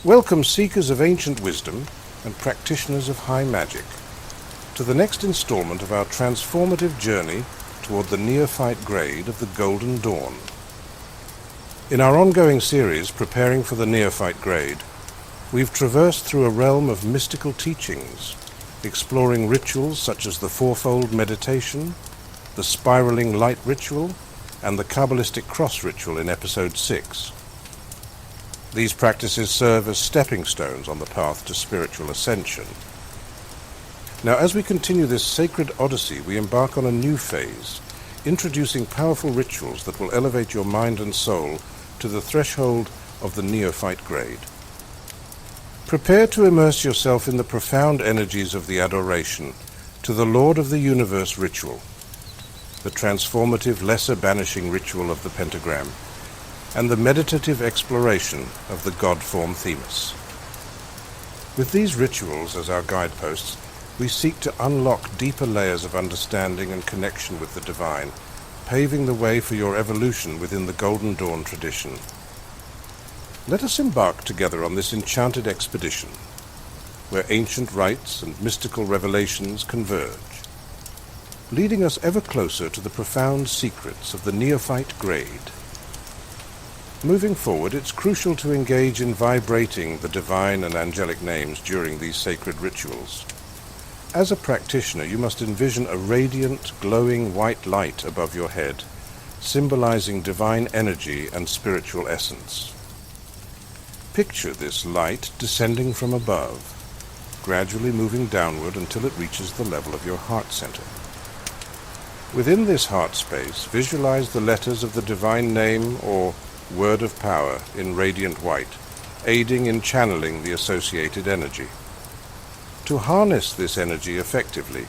Welcome, seekers of ancient wisdom and practitioners of high magic, to the next installment of our transformative journey toward the Neophyte Grade of the Golden Dawn. In our ongoing series, Preparing for the Neophyte Grade, we've traversed through a realm of mystical teachings, exploring rituals such as the fourfold meditation, the spiraling light ritual, and the Kabbalistic cross ritual in episode 6. These practices serve as stepping stones on the path to spiritual ascension. Now, as we continue this sacred odyssey, we embark on a new phase, introducing powerful rituals that will elevate your mind and soul to the threshold of the Neophyte Grade. Prepare to immerse yourself in the profound energies of the Adoration to the Lord of the Universe ritual, the transformative Lesser Banishing Ritual of the Pentagram, and the meditative exploration of the godform THEMIS. With these rituals as our guideposts, we seek to unlock deeper layers of understanding and connection with the divine, paving the way for your evolution within the Golden Dawn tradition. Let us embark together on this enchanted expedition, where ancient rites and mystical revelations converge, leading us ever closer to the profound secrets of the Neophyte Grade. Moving forward, it's crucial to engage in vibrating the divine and angelic names during these sacred rituals. As a practitioner, you must envision a radiant, glowing white light above your head, symbolizing divine energy and spiritual essence. Picture this light descending from above, gradually moving downward until it reaches the level of your heart center. Within this heart space, visualize the letters of the divine name or word of power in radiant white, aiding in channeling the associated energy. To harness this energy effectively,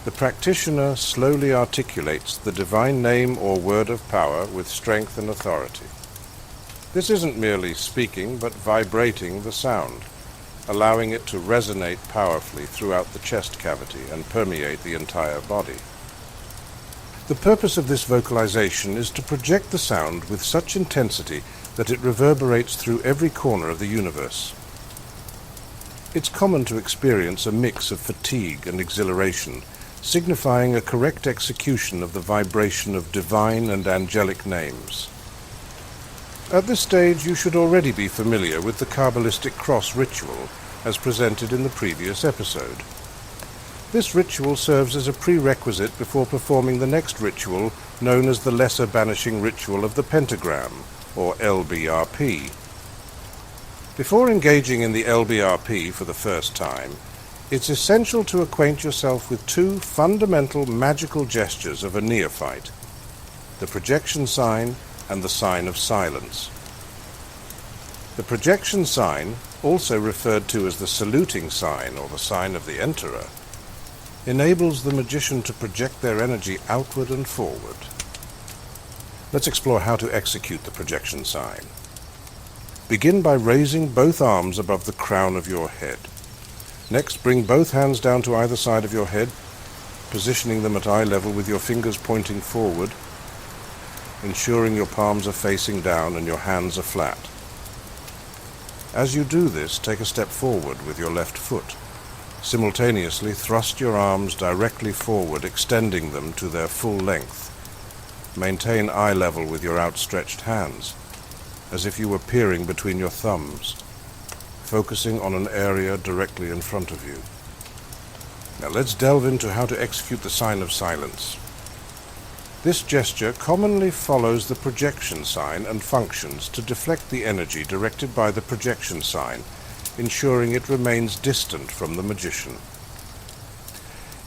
the practitioner slowly articulates the divine name or word of power with strength and authority. This isn't merely speaking, but vibrating the sound, allowing it to resonate powerfully throughout the chest cavity and permeate the entire body. The purpose of this vocalization is to project the sound with such intensity that it reverberates through every corner of the universe. It's common to experience a mix of fatigue and exhilaration, signifying a correct execution of the vibration of divine and angelic names. At this stage, you should already be familiar with the Kabbalistic cross ritual as presented in the previous episode. This ritual serves as a prerequisite before performing the next ritual, known as the Lesser Banishing Ritual of the Pentagram, or LBRP. Before engaging in the LBRP for the first time, it's essential to acquaint yourself with two fundamental magical gestures of a neophyte: the projection sign and the sign of silence. The projection sign, also referred to as the saluting sign or the sign of the enterer, enables the magician to project their energy outward and forward. Let's explore how to execute the projection sign. Begin by raising both arms above the crown of your head. Next, bring both hands down to either side of your head, positioning them at eye level with your fingers pointing forward, ensuring your palms are facing down and your hands are flat. As you do this, take a step forward with your left foot. Simultaneously, thrust your arms directly forward, extending them to their full length. Maintain eye level with your outstretched hands, as if you were peering between your thumbs, focusing on an area directly in front of you. Now let's delve into how to execute the sign of silence. This gesture commonly follows the projection sign and functions to deflect the energy directed by the projection sign, ensuring it remains distant from the magician.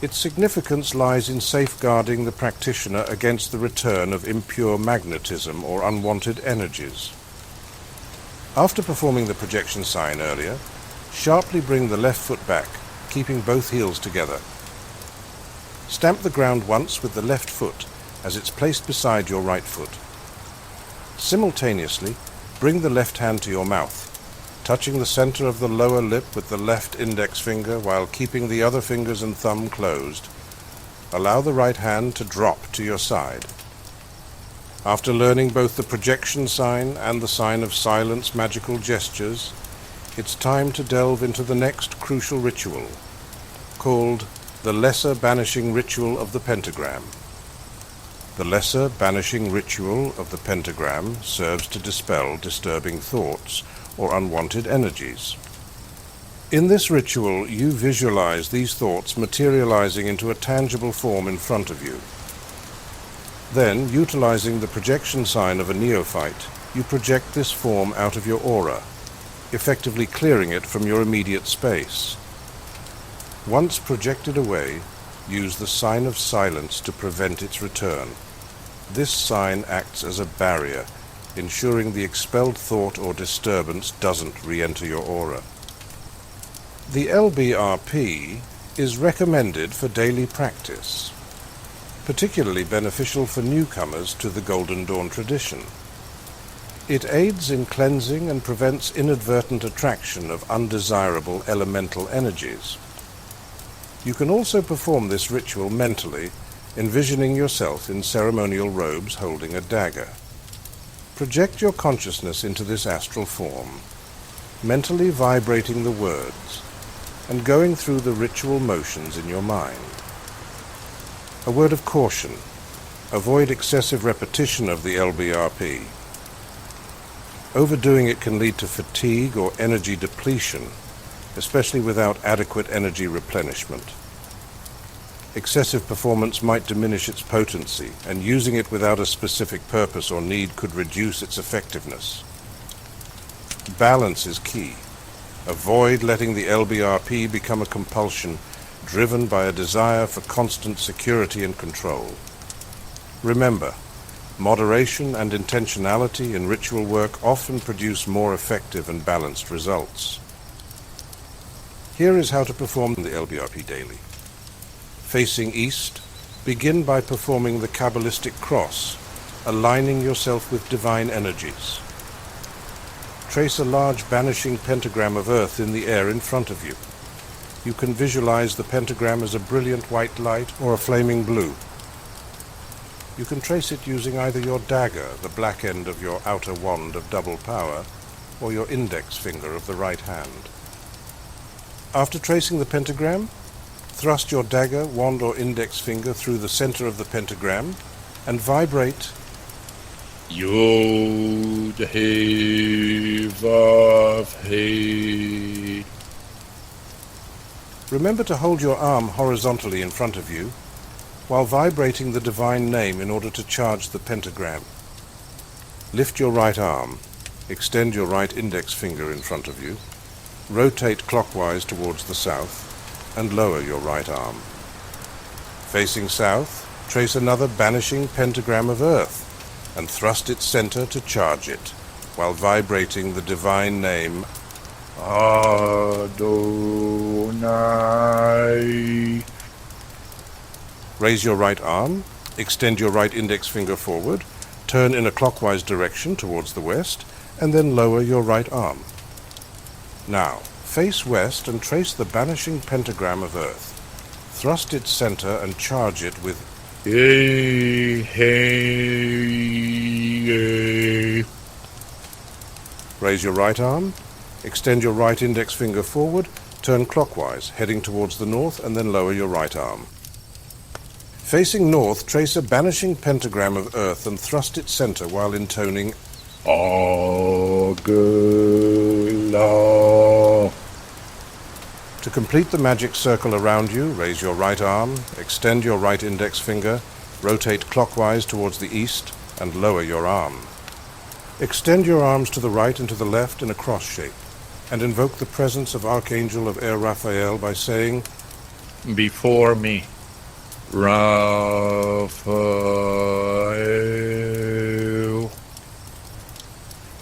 Its significance lies in safeguarding the practitioner against the return of impure magnetism or unwanted energies. After performing the projection sign earlier, sharply bring the left foot back, keeping both heels together. Stamp the ground once with the left foot as it's placed beside your right foot. Simultaneously, bring the left hand to your mouth, touching the center of the lower lip with the left index finger while keeping the other fingers and thumb closed. Allow the right hand to drop to your side. After learning both the projection sign and the sign of silence magical gestures, it's time to delve into the next crucial ritual, called the Lesser Banishing Ritual of the Pentagram. The Lesser Banishing Ritual of the Pentagram serves to dispel disturbing thoughts or unwanted energies. In this ritual, you visualize these thoughts materializing into a tangible form in front of you. Then, utilizing the projection sign of a neophyte, you project this form out of your aura, effectively clearing it from your immediate space. Once projected away, use the sign of silence to prevent its return. This sign acts as a barrier, ensuring the expelled thought or disturbance doesn't re-enter your aura. The LBRP is recommended for daily practice, particularly beneficial for newcomers to the Golden Dawn tradition. It aids in cleansing and prevents inadvertent attraction of undesirable elemental energies. You can also perform this ritual mentally, envisioning yourself in ceremonial robes holding a dagger. Project your consciousness into this astral form, mentally vibrating the words and going through the ritual motions in your mind. A word of caution: avoid excessive repetition of the LBRP. Overdoing it can lead to fatigue or energy depletion, especially without adequate energy replenishment. Excessive performance might diminish its potency, and using it without a specific purpose or need could reduce its effectiveness. Balance is key. Avoid letting the LBRP become a compulsion driven by a desire for constant security and control. Remember, moderation and intentionality in ritual work often produce more effective and balanced results. Here is how to perform the LBRP daily. Facing east, begin by performing the Kabbalistic cross, aligning yourself with divine energies. Trace a large banishing pentagram of earth in the air in front of you. You can visualize the pentagram as a brilliant white light or a flaming blue. You can trace it using either your dagger, the black end of your outer wand of double power, or your index finger of the right hand. After tracing the pentagram, thrust your dagger, wand, or index finger through the center of the pentagram and vibrate Yod He Vav He. Remember to hold your arm horizontally in front of you while vibrating the divine name in order to charge the pentagram. Lift your right arm, extend your right index finger in front of you, rotate clockwise towards the south, and lower your right arm. Facing south, trace another banishing pentagram of earth and thrust its center to charge it, while vibrating the divine name Adonai. Raise your right arm, extend your right index finger forward, turn in a clockwise direction towards the west, and then lower your right arm. Now, face west and trace the banishing pentagram of earth. Thrust its center and charge it with Hey. Raise your right arm, extend your right index finger forward, turn clockwise, heading towards the north, and then lower your right arm. Facing north, trace a banishing pentagram of earth and thrust its center while intoning Agla. To complete the magic circle around you, raise your right arm, extend your right index finger, rotate clockwise towards the east, and lower your arm. Extend your arms to the right and to the left in a cross shape, and invoke the presence of Archangel of Air Raphael by saying, Before me, Raphael.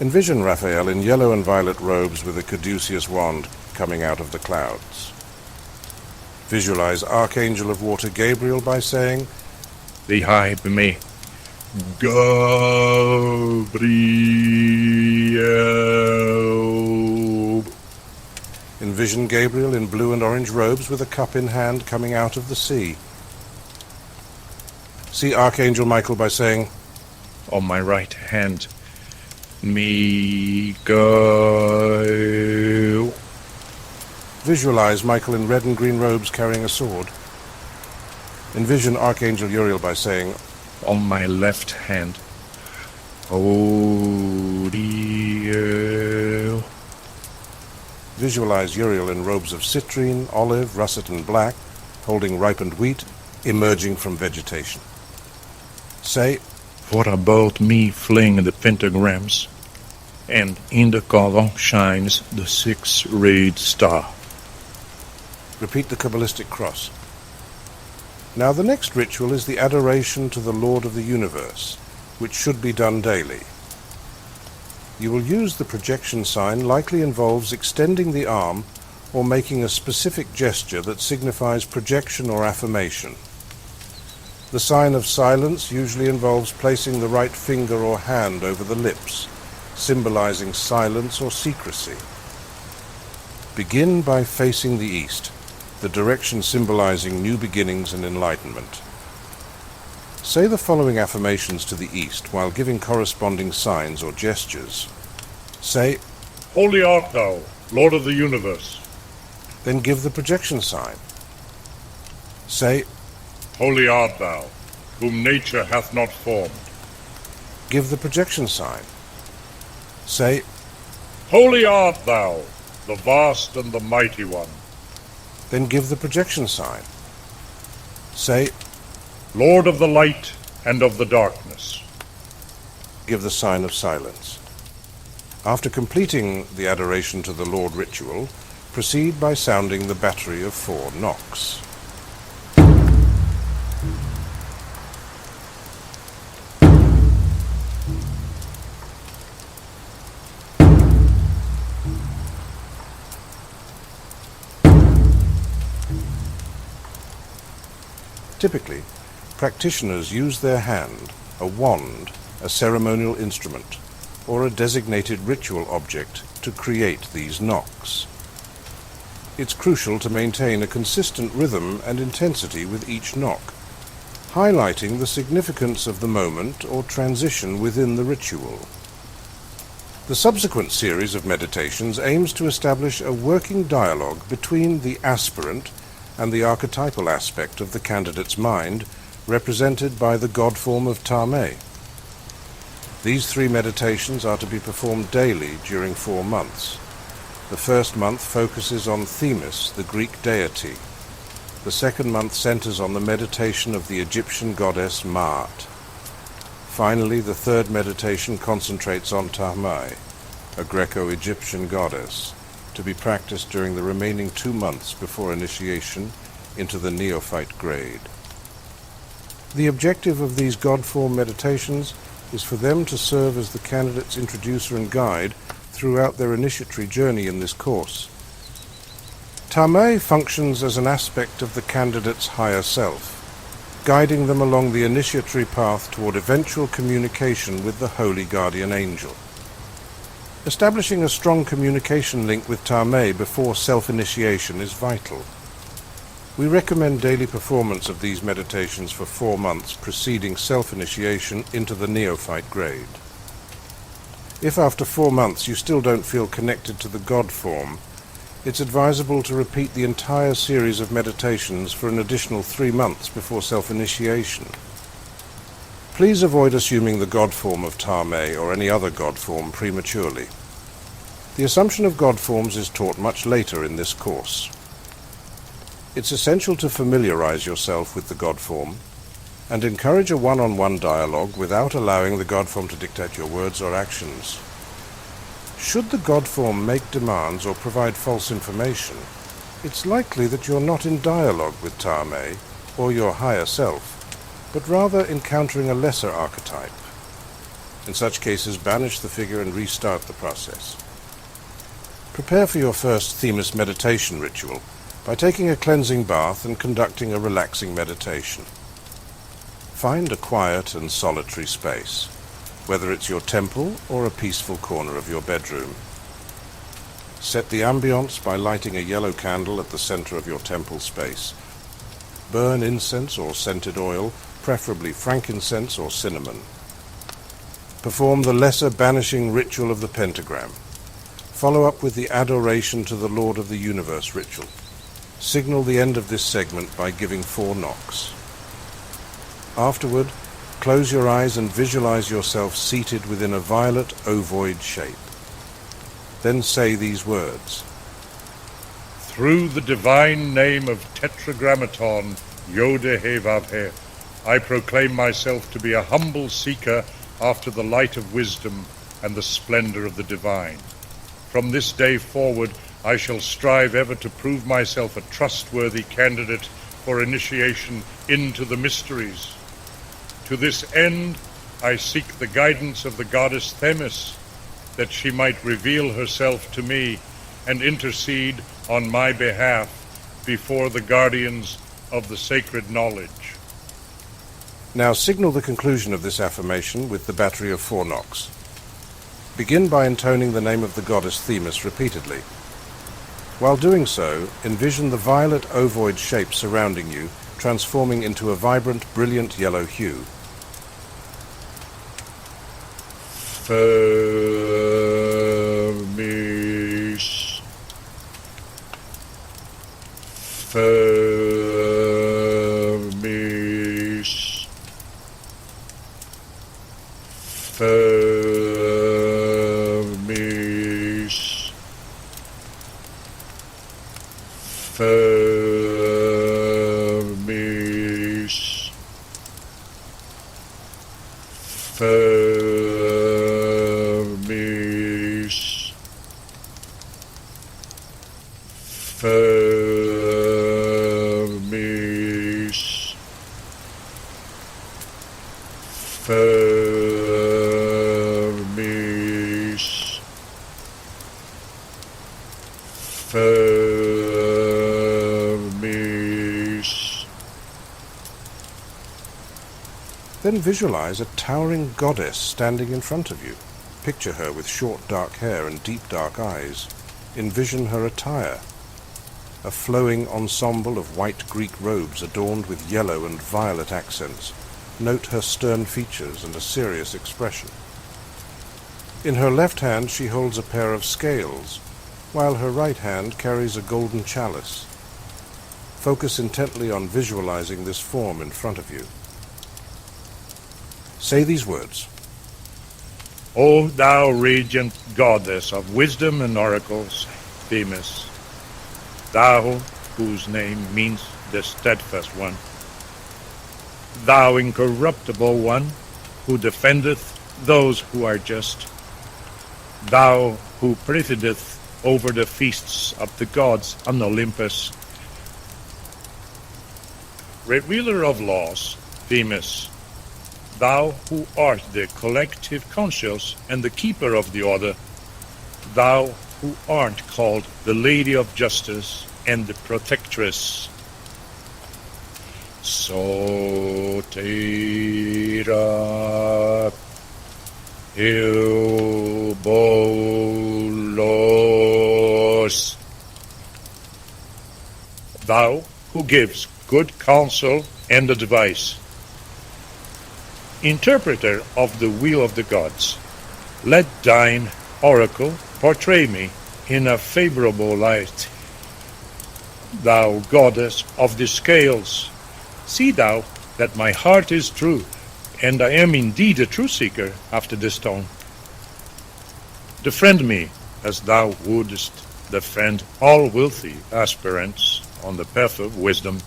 Envision Raphael in yellow and violet robes with a caduceus wand coming out of the clouds. Visualize Archangel of Water Gabriel by saying, Behind me, Gabriel. Envision Gabriel in blue and orange robes with a cup in hand coming out of the sea. See Archangel Michael by saying, On my right hand, Miguel. Visualize Michael in red and green robes carrying a sword. Envision Archangel Uriel by saying, on my left hand. Odiel. Visualize Uriel in robes of citrine, olive, russet, and black, holding ripened wheat, emerging from vegetation. Say, For about me fling the pentagrams, and in the column shines the six-rayed star. repeat the Kabbalistic cross. Now the next ritual is the Adoration to the Lord of the Universe, which should be done daily. You will use the projection sign likely involves extending the arm or making a specific gesture that signifies projection or affirmation. The sign of silence usually involves placing the right finger or hand over the lips, symbolizing silence or secrecy. Begin by facing the east, the direction symbolizing new beginnings and enlightenment. Say the following affirmations to the east while giving corresponding signs or gestures. Say, Holy art thou, Lord of the universe. then give the projection sign. Say, Holy art thou, whom nature hath not formed. give the projection sign. Say, Holy art thou, the vast and the mighty one. then give the projection sign. Say, Lord of the light and of the darkness. give the sign of silence. After completing the Adoration to the Lord ritual, proceed by sounding the battery of 4 knocks. Typically, practitioners use their hand, a wand, a ceremonial instrument, or a designated ritual object to create these knocks. It's crucial to maintain a consistent rhythm and intensity with each knock, highlighting the significance of the moment or transition within the ritual. The subsequent series of meditations aims to establish a working dialogue between the aspirant and the archetypal aspect of the candidate's mind, represented by the godform of Tame. These 3 meditations are to be performed daily during 4 months. The first month focuses on Themis, the Greek deity. The second month centers on the meditation of the Egyptian goddess Maat. Finally, the third meditation concentrates on Tame, a Greco-Egyptian goddess, to be practiced during the remaining 2 months before initiation into the Neophyte Grade. The objective of these godform meditations is for them to serve as the candidate's introducer and guide throughout their initiatory journey in this course. Tame functions as an aspect of the candidate's higher self, guiding them along the initiatory path toward eventual communication with the holy guardian angel. Establishing a strong communication link with Tame before self-initiation is vital. We recommend daily performance of these meditations for 4 months preceding self-initiation into the Neophyte Grade. If after 4 months you still don't feel connected to the God form, it's advisable to repeat the entire series of meditations for an additional 3 months before self-initiation. Please avoid assuming the God form of Tame or any other God form prematurely. The assumption of God forms is taught much later in this course. It's essential to familiarize yourself with the God form and encourage a one-on-one dialogue without allowing the God form to dictate your words or actions. Should the God form make demands or provide false information, it's likely that you're not in dialogue with Tame or your higher self, but rather encountering a lesser archetype. In such cases, banish the figure and restart the process. Prepare for your first Themis meditation ritual by taking a cleansing bath and conducting a relaxing meditation. Find a quiet and solitary space, whether it's your temple or a peaceful corner of your bedroom. Set the ambience by lighting a yellow candle at the center of your temple space. Burn incense or scented oil, preferably frankincense or cinnamon. Perform the Lesser Banishing Ritual of the Pentagram. Follow up with the Adoration to the Lord of the Universe ritual. Signal the end of this segment by giving 4 knocks. Afterward, close your eyes and visualize yourself seated within a violet ovoid shape. Then say these words. Through the divine name of Tetragrammaton, Yod-He-Vav-He, I proclaim myself to be a humble seeker after the light of wisdom and the splendor of the divine. From this day forward, I shall strive ever to prove myself a trustworthy candidate for initiation into the mysteries. To this end, I seek the guidance of the goddess Themis, that she might reveal herself to me and intercede on my behalf before the guardians of the sacred knowledge. Now signal the conclusion of this affirmation with the battery of 4 knocks. Begin by intoning the name of the goddess Themis repeatedly. While doing so, envision the violet ovoid shape surrounding you, transforming into a vibrant, brilliant yellow hue. Themis. Themis. Themis. Themis. Themis. Themis. Themis. Themis. Then visualize a towering goddess standing in front of you. Picture her with short dark hair and deep dark eyes. Envision her attire. A flowing ensemble of white Greek robes adorned with yellow and violet accents. Note her stern features and a serious expression. In her left hand she holds a pair of scales, while her right hand carries a golden chalice. Focus intently on visualizing this form in front of you. Say these words. O thou radiant goddess of wisdom and oracles, Themis, thou whose name means the steadfast one, thou incorruptible one who defendeth those who are just, thou who presideth over the feasts of the gods on Olympus, revealer of laws, Themis, thou who art the collective conscience and the keeper of the order, thou who art called the Lady of Justice and the Protectress. Sotera Eubolos, thou who gives good counsel and advice, interpreter of the will of the gods, let thine oracle portray me in a favorable light. Thou goddess of the scales, see thou that my heart is true, and I am indeed a true seeker after this stone. Defend me as thou wouldst defend all wealthy aspirants on the path of wisdom.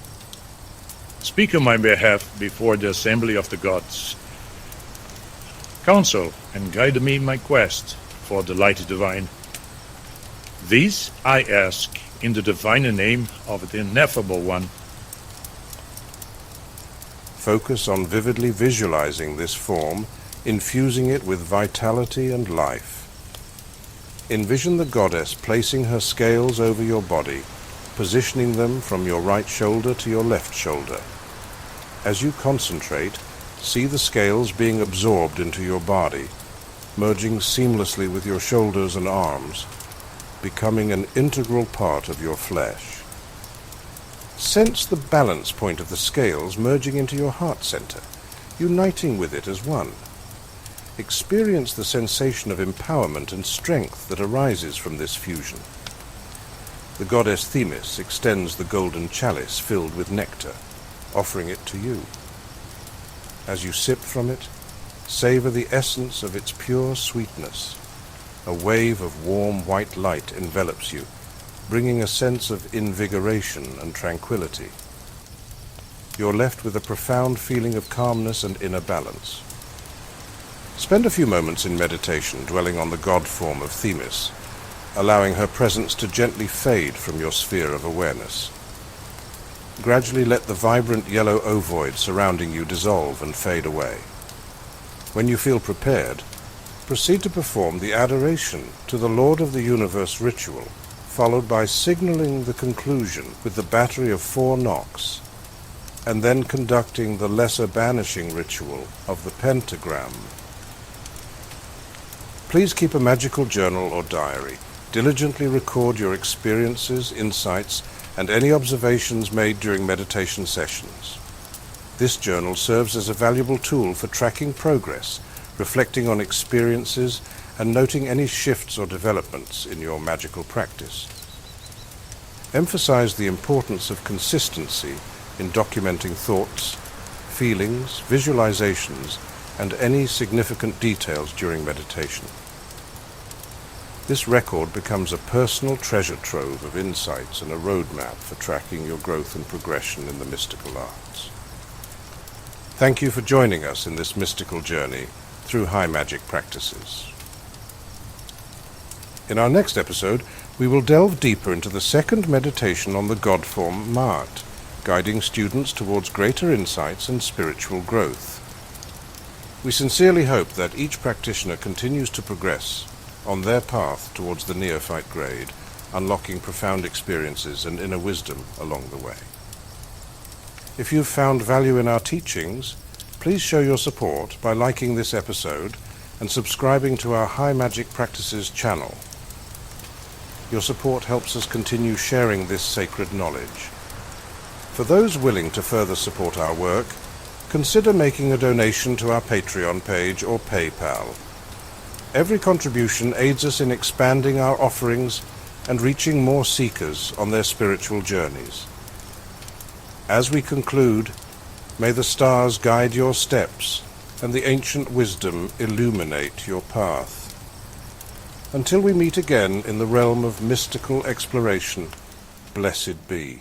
Speak on my behalf before the assembly of the gods. Counsel and guide me in my quest for the light divine. These I ask in the divine name of the ineffable one. Focus on vividly visualizing this form, infusing it with vitality and life. Envision the goddess placing her scales over your body, positioning them from your right shoulder to your left shoulder. As you concentrate, see the scales being absorbed into your body, merging seamlessly with your shoulders and arms, becoming an integral part of your flesh. Sense the balance point of the scales merging into your heart center, uniting with it as one. experience the sensation of empowerment and strength that arises from this fusion. The goddess Themis extends the golden chalice filled with nectar, offering it to you. As you sip from it, savor the essence of its pure sweetness. A wave of warm white light envelops you, bringing a sense of invigoration and tranquility. You're left with a profound feeling of calmness and inner balance. Spend a few moments in meditation dwelling on the god form of Themis, allowing her presence to gently fade from your sphere of awareness. Gradually let the vibrant yellow ovoid surrounding you dissolve and fade away. When you feel prepared, proceed to perform the Adoration to the Lord of the Universe ritual, followed by signaling the conclusion with the battery of 4 knocks, and then conducting the Lesser Banishing Ritual of the Pentagram. Please keep a magical journal or diary. Diligently record your experiences, insights, and any observations made during meditation sessions. This journal serves as a valuable tool for tracking progress, reflecting on experiences, and noting any shifts or developments in your magical practice. Emphasize the importance of consistency in documenting thoughts, feelings, visualizations, and any significant details during meditation. This record becomes a personal treasure trove of insights and a roadmap for tracking your growth and progression in the mystical arts. Thank you for joining us in this mystical journey through High Magick practices. In our next episode, we will delve deeper into the second meditation on the god form Mart, guiding students towards greater insights and spiritual growth. We sincerely hope that each practitioner continues to progress on their path towards the Neophyte Grade, unlocking profound experiences and inner wisdom along the way. If you've found value in our teachings, please show your support by liking this episode and subscribing to our High Magick Practices channel. Your support helps us continue sharing this sacred knowledge. For those willing to further support our work, consider making a donation to our Patreon page or PayPal. Every contribution aids us in expanding our offerings and reaching more seekers on their spiritual journeys. As we conclude, may the stars guide your steps and the ancient wisdom illuminate your path. Until we meet again in the realm of mystical exploration, blessed be.